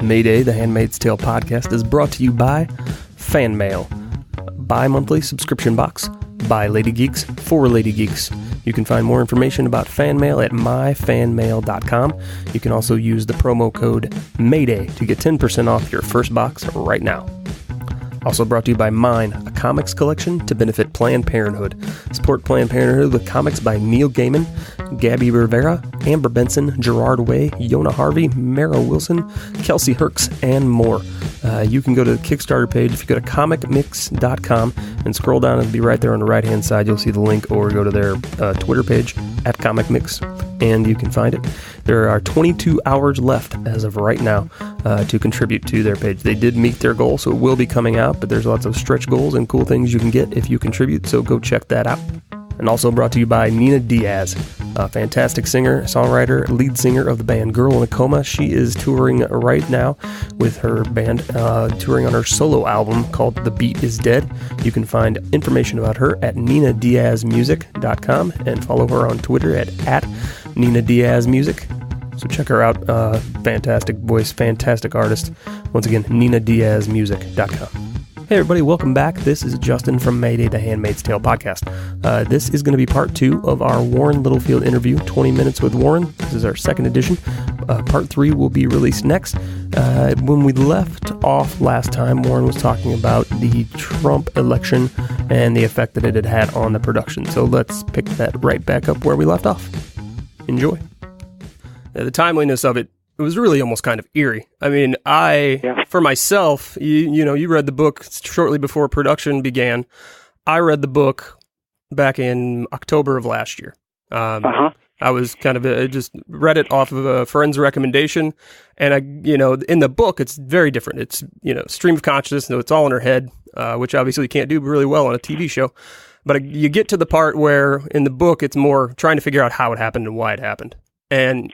Mayday, the Handmaid's Tale podcast, is brought to you by Fan Mail, bi-monthly subscription box by Lady Geeks for Lady Geeks. You can find more information about Fan Mail at myfanmail.com. You can also use the promo code Mayday to get 10% off your first box right now. Also brought to you by Mine, a comics collection to benefit Planned Parenthood. Support Planned Parenthood with comics by Neil Gaiman, Gabby Rivera, Amber Benson, Gerard Way, Yona Harvey, Mara Wilson, Kelsey Herx, and more. You can go to the Kickstarter page. If you go to comicmix.com and scroll down, it'll be right there on the right-hand side. You'll see the link, or go to their Twitter page at comicmix, and you can find it. There are 22 hours left as of right now to contribute to their page. They did meet their goal, so it will be coming out, but there's lots of stretch goals and cool things you can get if you contribute, so go check that out. And also brought to you by Nina Diaz, a fantastic singer, songwriter, lead singer of the band Girl in a Coma. She is touring right now with her band, touring on her solo album called The Beat Is Dead. You can find information about her at ninadiazmusic.com and follow her on Twitter at Nina Diaz Music. So check her out. Fantastic voice, fantastic artist. Once again, ninadiazmusic.com. Hey everybody, welcome back. This is Justin from Mayday, the Handmaid's Tale podcast. This is going to be part 2 of our Warren Littlefield interview, 20 Minutes with Warren. This is our second edition. Part 3 will be released next. When we left off last time, Warren was talking about the Trump election and the effect that it had had on the production. So let's pick that right back up where we left off. Enjoy. The timeliness of it was really almost kind of eerie. I mean, for myself, you read the book shortly before production began. I read the book back in October of last year. I was kind of just read it off of a friend's recommendation, and in the book, it's very different. It's stream of consciousness. It's all in her head, which obviously you can't do really well on a TV show. But you get to the part where in the book, it's more trying to figure out how it happened and why it happened. And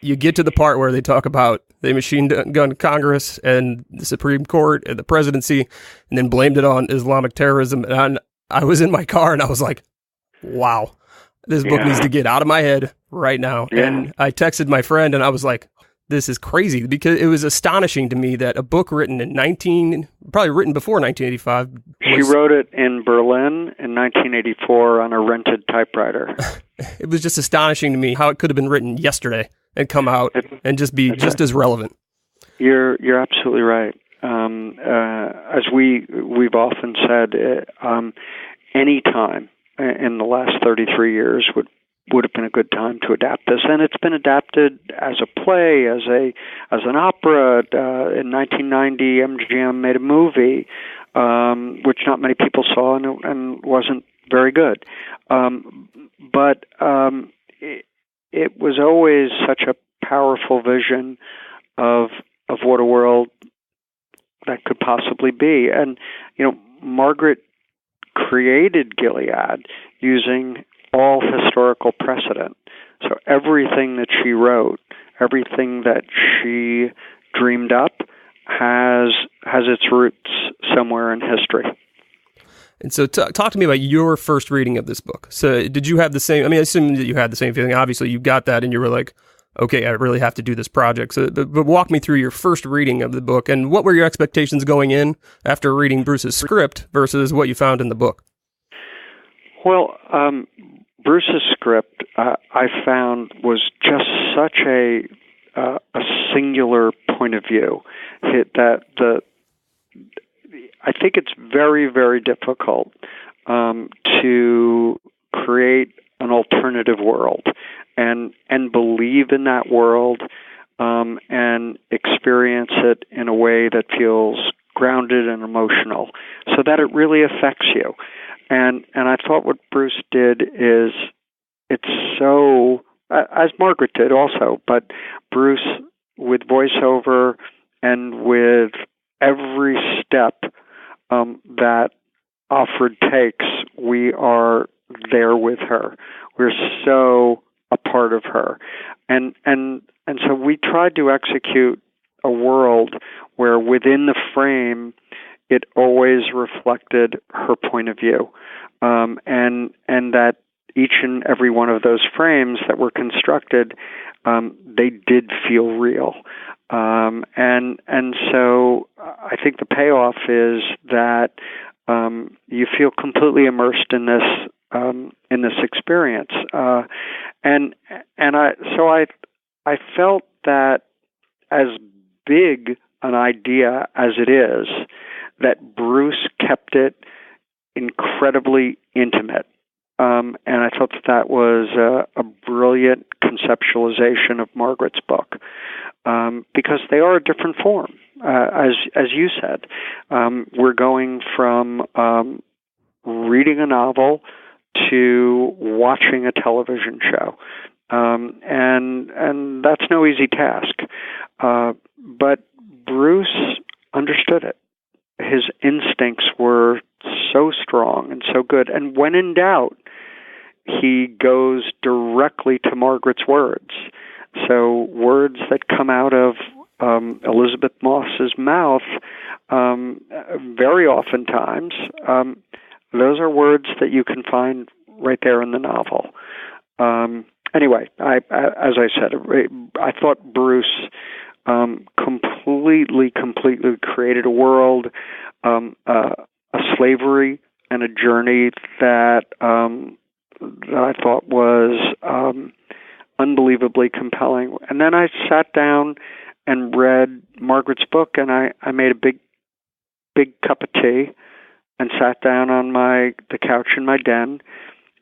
you get to the part where they talk about the machine gun Congress and the Supreme Court and the presidency, and then blamed it on Islamic terrorism. And I was in my car and I was like, wow, this book needs to get out of my head right now. Yeah. And I texted my friend and I was like, this is crazy, because it was astonishing to me that a book written probably written before 1985. She wrote it in Berlin in 1984 on a rented typewriter. It was just astonishing to me how it could have been written yesterday and come out and just be just as relevant. You're absolutely right. As we've often said, any time in the last 33 years would have been a good time to adapt this, and it's been adapted as a play, as an opera. In 1990, MGM made a movie, which not many people saw and wasn't very good. But it was always such a powerful vision of what a world that could possibly be. And Margaret created Gilead using all historical precedent. So everything that she wrote, everything that she dreamed up has its roots somewhere in history. And so talk to me about your first reading of this book. So did you have the same, I assume that you had the same feeling. Obviously you got that and you were like, okay, I really have to do this project. So, but walk me through your first reading of the book, and what were your expectations going in after reading Bruce's script versus what you found in the book? Well, Bruce's script, I found, was just such a singular point of view. I think it's very, very difficult to create an alternative world and believe in that world and experience it in a way that feels grounded and emotional, so that it really affects you. And I thought what Bruce did is, it's so, as Margaret did also, but Bruce, with voiceover and with every step that Alfred takes, we are there with her. We're so a part of her. And so we tried to execute a world where within the frame it always reflected her point of view, and that each and every one of those frames that were constructed, they did feel real. And so I think the payoff is that you feel completely immersed in this experience, and I felt that as big an idea as it is, that Bruce kept it incredibly intimate. And I thought that was a brilliant conceptualization of Margaret's book, because they are a different form. As you said, we're going from reading a novel to watching a television show, and that's no easy task. But Bruce understood it. His instincts were so strong and so good. And when in doubt, he goes directly to Margaret's words. So words that come out of Elizabeth Moss's mouth, very oftentimes, those are words that you can find right there in the novel. Anyway, as I said, I thought Bruce completely created a world, a slavery and a journey that I thought was unbelievably compelling. And then I sat down and read Margaret's book, and I made a big cup of tea and sat down on the couch in my den,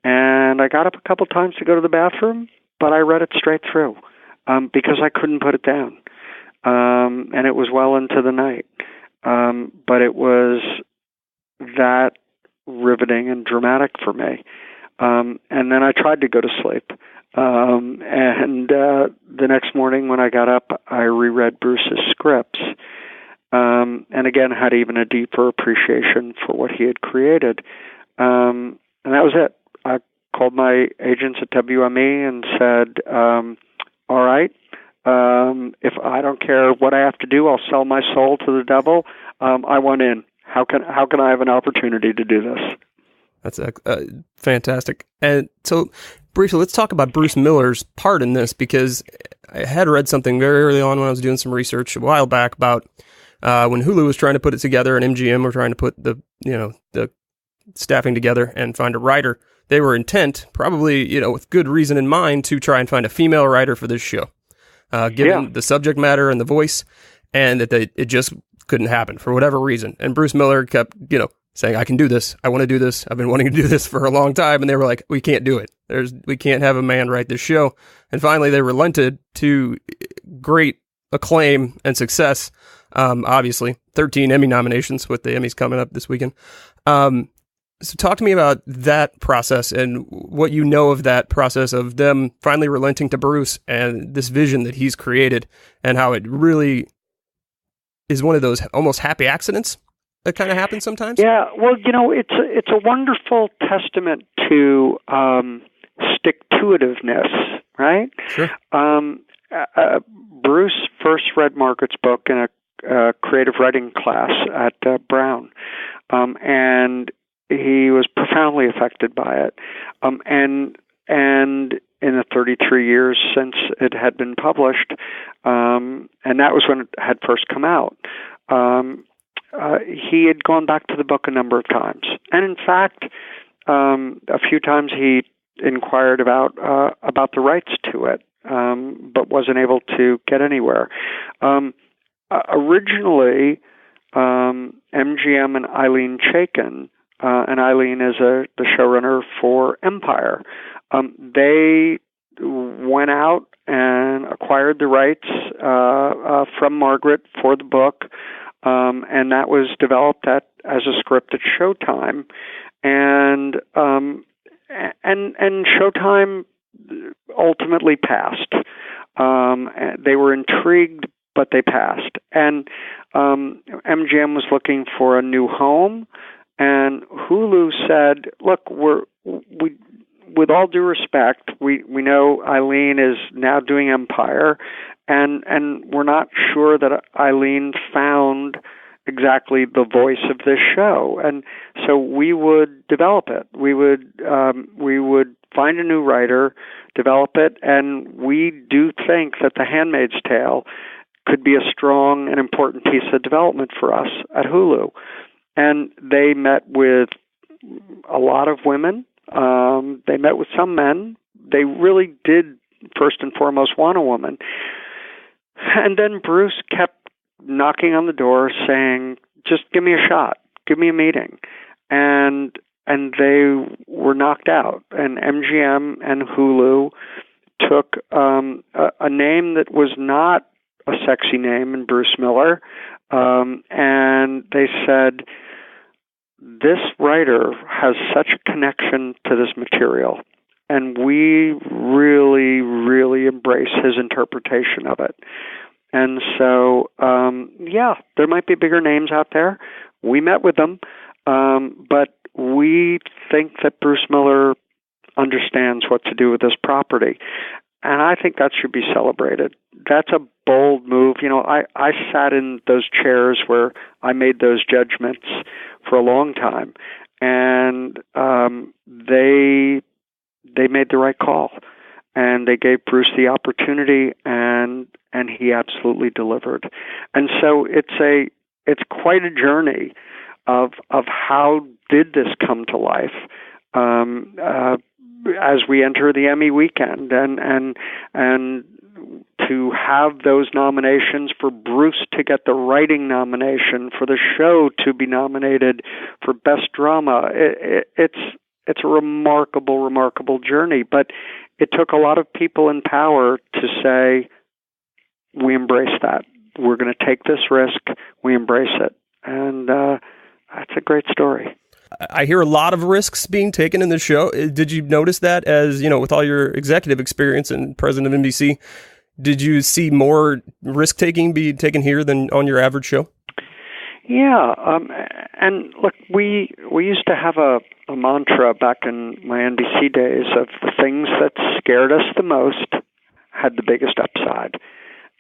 and I got up a couple times to go to the bathroom, but I read it straight through because I couldn't put it down. And it was well into the night. But it was that riveting and dramatic for me. And then I tried to go to sleep. And the next morning when I got up, I reread Bruce's scripts. And again, had even a deeper appreciation for what he had created. And that was it. I called my agents at WME and said, all right, if I don't care what I have to do, I'll sell my soul to the devil. I want in. How can I have an opportunity to do this? That's fantastic. And so, briefly, let's talk about Bruce Miller's part in this, because I had read something very early on when I was doing some research a while back about when Hulu was trying to put it together and MGM were trying to put the staffing together and find a writer. They were intent, probably with good reason in mind, to try and find a female writer for this show, given the subject matter and the voice, and that it just couldn't happen for whatever reason. And Bruce Miller kept, saying, I can do this. I want to do this. I've been wanting to do this for a long time. And they were like, we can't do it. We can't have a man write this show. And finally, they relented to great acclaim and success. Obviously, 13 Emmy nominations, with the Emmys coming up this weekend. So talk to me about that process and what you know of that process of them finally relenting to Bruce and this vision that he's created, and how it really is one of those almost happy accidents that kind of happens sometimes. Yeah, well, it's a wonderful testament to stick-to-itiveness, right? Sure. Bruce first read Margaret's book in a creative writing class at Brown, and he was profoundly affected by it. And in the 33 years since it had been published, and that was when it had first come out, he had gone back to the book a number of times. And in fact, a few times he inquired about the rights to it, but wasn't able to get anywhere. Originally, MGM and Eileen Chaikin, and Eileen is the showrunner for Empire, they went out and acquired the rights from Margaret for the book, and that was developed as a script at Showtime, and Showtime ultimately passed. They were intrigued, but they passed, and MGM was looking for a new home, and Hulu said, "Look, with all due respect, we know Eileen is now doing Empire, and we're not sure that Eileen found exactly the voice of this show, and so we would develop it. We would find a new writer, develop it, and we do think that The Handmaid's Tale could be a strong and important piece of development for us at Hulu. And they met with a lot of women. They met with some men. They really did, first and foremost, want a woman. And then Bruce kept knocking on the door saying, just give me a shot, give me a meeting. And they were knocked out. And MGM and Hulu took a name that was not a sexy name in Bruce Miller, and they said, this writer has such a connection to this material, and we really, really embrace his interpretation of it. And so, there might be bigger names out there. We met with them, but we think that Bruce Miller understands what to do with this property. And I think that should be celebrated. That's a bold move. I sat in those chairs where I made those judgments for a long time, and they made the right call, and they gave Bruce the opportunity, and he absolutely delivered. And so it's quite a journey of how did this come to life. As we enter the Emmy weekend, and to have those nominations, for Bruce to get the writing nomination, for the show to be nominated for Best Drama, it's a remarkable, remarkable journey. But it took a lot of people in power to say, we embrace that. We're going to take this risk. We embrace it. And that's a great story. I hear a lot of risks being taken in the show. Did you notice that, as with all your executive experience and President of NBC, did you see more risk taking be taken here than on your average show? Yeah, and look, we used to have a mantra back in my NBC days of the things that scared us the most had the biggest upside,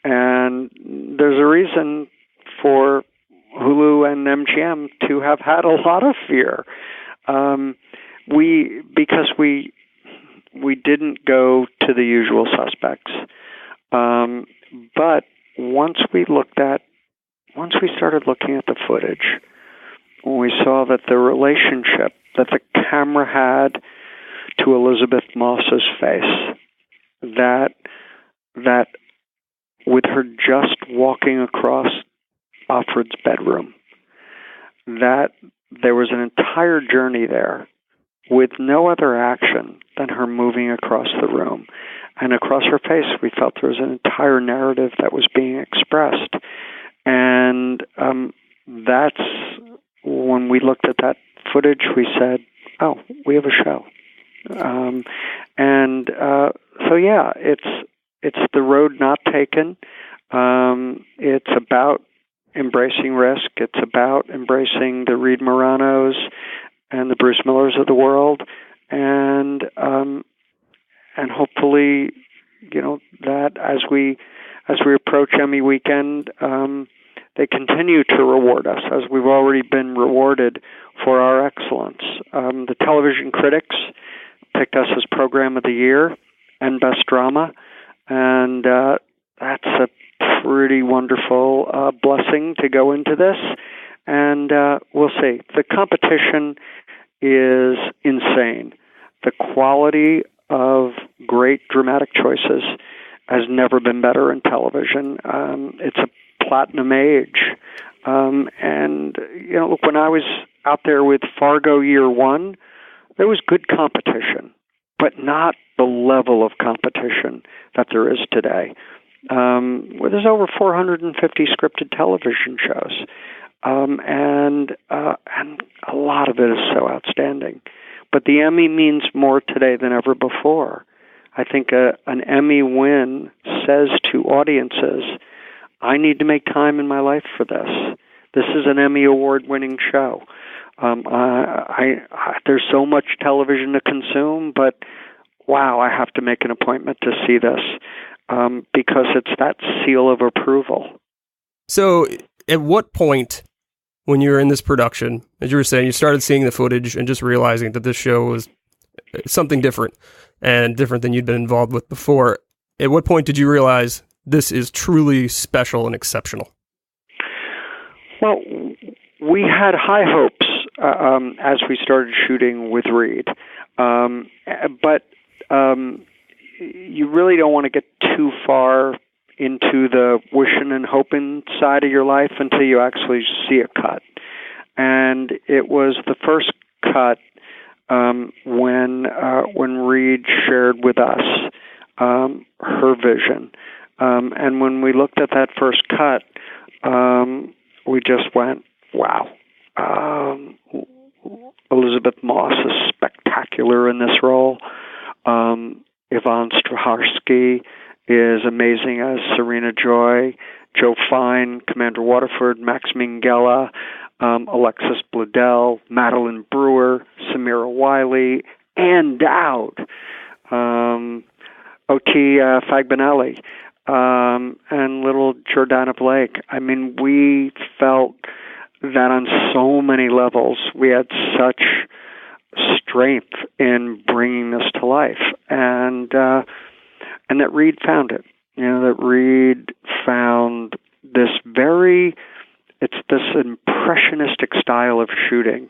and there's a reason for Hulu and MGM to have had a lot of fear. Because we didn't go to the usual suspects. But once we started looking at the footage, we saw that the relationship that the camera had to Elizabeth Moss's face, that with her just walking across Offred's bedroom, that there was an entire journey there with no other action than her moving across the room. And across her face, we felt there was an entire narrative that was being expressed. And that's when we looked at that footage, we said, oh, we have a show. It's the road not taken. It's about embracing risk. It's about embracing the Reed Moranos and the Bruce Millers of the world, and hopefully, that as we approach Emmy weekend, they continue to reward us as we've already been rewarded for our excellence. The television critics picked us as Program of the Year and Best Drama, and that's a pretty wonderful blessing to go into this, and we'll see. The competition is insane. The quality of great dramatic choices has never been better in television. It's a platinum age. Look, when I was out there with Fargo year one, there was good competition, but not the level of competition that there is today. Where there's over 450 scripted television shows, and a lot of it is so outstanding. But the Emmy means more today than ever before. I think an Emmy win says to audiences, I need to make time in my life for this. This is an Emmy Award-winning show. There's so much television to consume, but wow, I have to make an appointment to see this. Because it's that seal of approval. So at what point, when you were in this production, as you were saying, you started seeing the footage and just realizing that this show was something different and different than you'd been involved with before, at what point did you realize this is truly special and exceptional? Well, we had high hopes as we started shooting with Reed, but you really don't want to get too far into the wishing and hoping side of your life until you actually see a cut. And it was the first cut when Reed shared with us her vision. And when we looked at that first cut, we just went, wow. Elizabeth Moss is spectacular in this role. Yvonne Strahovski is amazing as Serena Joy. Joe Fine, Commander Waterford, Max Minghella, Alexis Bledel, Madeline Brewer, Samira Wiley, Ann Dowd, O.T. Fagbinelli, and little Jordana Blake. I mean, we felt that on so many levels we had such strength in bringing this to life, and that Reed found it. That Reed found this it's this impressionistic style of shooting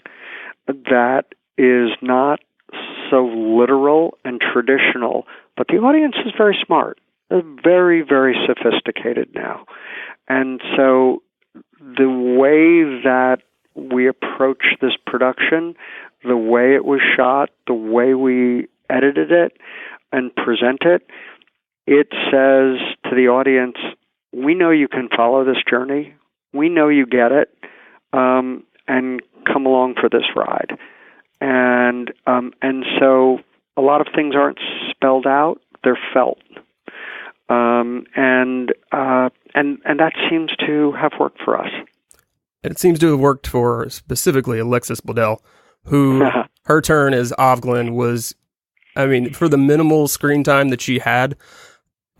that is not so literal and traditional, but the audience is very smart. They're very, very sophisticated now. And so the way that we approach this production, the way it was shot, the way we edited it and present it, it says to the audience, we know you can follow this journey. We know you get it, and come along for this ride. And so a lot of things aren't spelled out; they're felt, and that seems to have worked for us. It seems to have worked for specifically Alexis Bledel, who her turn as Ovglin was, I mean, for the minimal screen time that she had,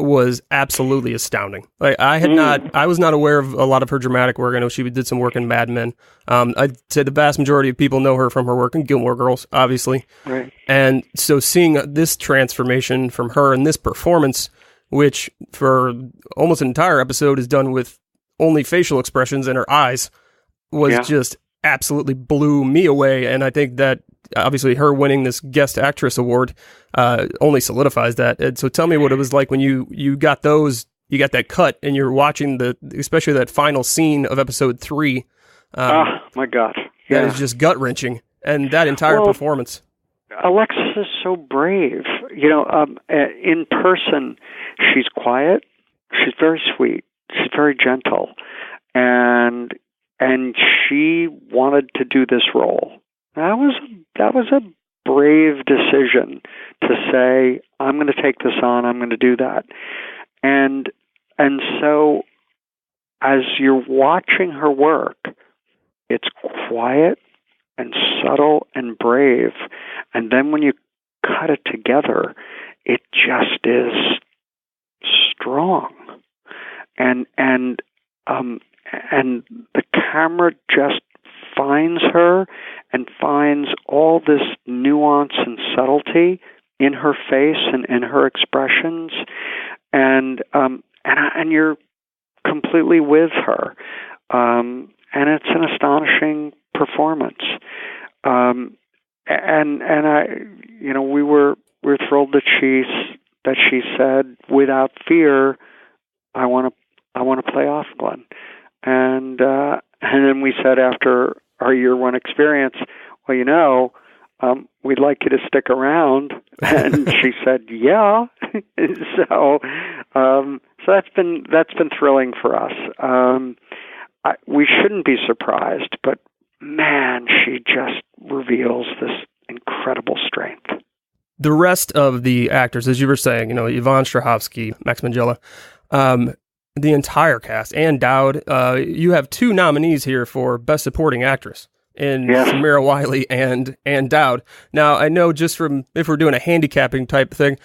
was absolutely astounding. Like I was not aware of a lot of her dramatic work. I know she did some work in Mad Men. I'd say the vast majority of people know her from her work in Gilmore Girls, obviously. Right. And so seeing this transformation from her in this performance, which for almost an entire episode is done with only facial expressions and her eyes, was just absolutely blew me away. And I think that obviously her winning this Guest Actress Award only solidifies that. And so tell me what it was like when you got that cut and you're watching especially that final scene of episode 3. Oh my God. Yeah. That is just gut wrenching. And that entire performance. Alexis is so brave. In person, she's quiet. She's very sweet. She's very gentle. And she wanted to do this role. That was a brave decision to say, I'm going to take this on, I'm going to do that. And so as you're watching her work, it's quiet and subtle and brave. And then when you cut it together, it just is strong. And the camera just finds her and finds all this nuance and subtlety in her face and in her expressions, and you're completely with her, and it's an astonishing performance. We were thrilled that she said without fear, I want to play Offglen, and then we said after our year one experience, well, we'd like you to stick around. And she said, yeah. So that's been thrilling for us. We shouldn't be surprised, but man, she just reveals this incredible strength. The rest of the actors, as you were saying, Yvonne Strahovski, Max Minghella, the entire cast, Ann Dowd, you have 2 nominees here for Best Supporting Actress in Samira Wiley and Ann Dowd. Now, I know just from, if we're doing a handicapping type thing,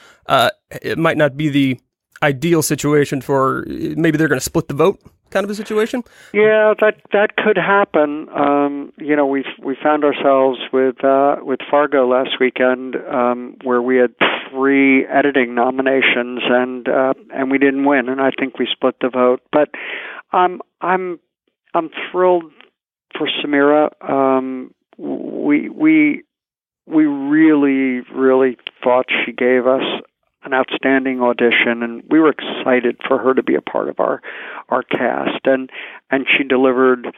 it might not be the ideal situation for, maybe they're going to split the vote kind of a situation? Yeah, that could happen. We found ourselves with Fargo last weekend, where we had 3 editing nominations, and we didn't win, and I think we split the vote. But I'm thrilled for Samira. We really, really thought she gave us an outstanding audition, and we were excited for her to be a part of our cast, and she delivered.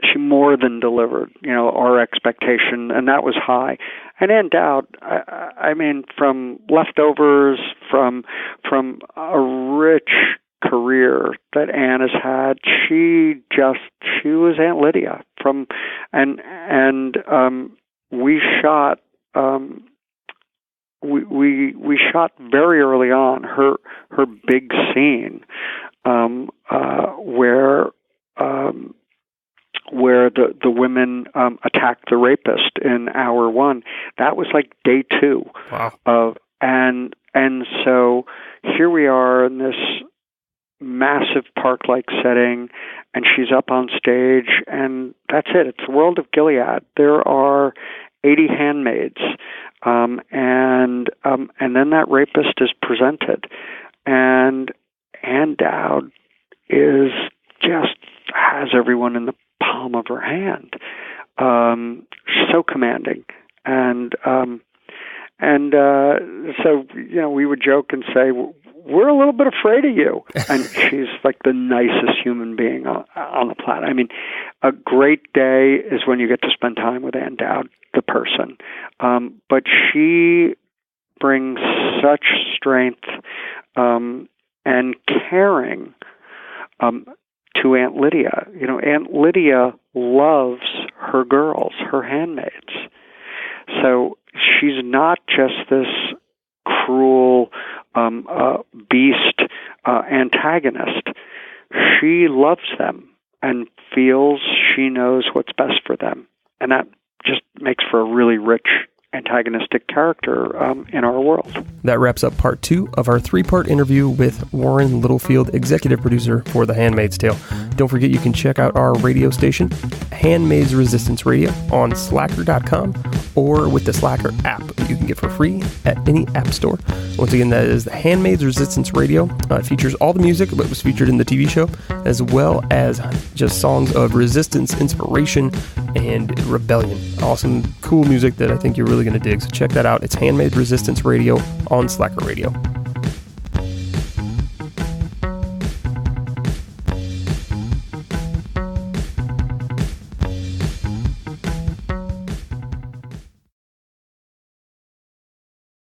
She more than delivered, our expectation, and that was high. And Ann Dowd, I mean, from Leftovers, from a rich career that Ann has had, she was Aunt Lydia we shot. We shot very early on her big scene where the women attacked the rapist in hour 1. That was like day 2. Wow. And so here we are in this massive park-like setting, and she's up on stage, and that's it. It's the world of Gilead. There are 80 handmaids, and then that rapist is presented, and Ann Dowd has everyone in the palm of her hand. So commanding, and so we would joke and say, we're a little bit afraid of you. And she's like the nicest human being on the planet. I mean, a great day is when you get to spend time with Ann Dowd, the person. But she brings such strength and caring to Aunt Lydia. Aunt Lydia loves her girls, her handmaids. So she's not just this cruel beast antagonist. She loves them and feels she knows what's best for them. And that just makes for a really rich antagonistic character in our world. That wraps up part 2 of our 3-part interview with Warren Littlefield, executive producer for The Handmaid's Tale. Don't forget you can check out our radio station, Handmaid's Resistance Radio, on Slacker.com or with the Slacker app that you can get for free at any app store. Once again, that is the Handmaid's Resistance Radio. It features all the music that was featured in the TV show, as well as just songs of resistance, inspiration, and rebellion. Awesome, cool music that I think you're really going to dig. So check that out. It's Handmaid's Resistance Radio on Slacker Radio.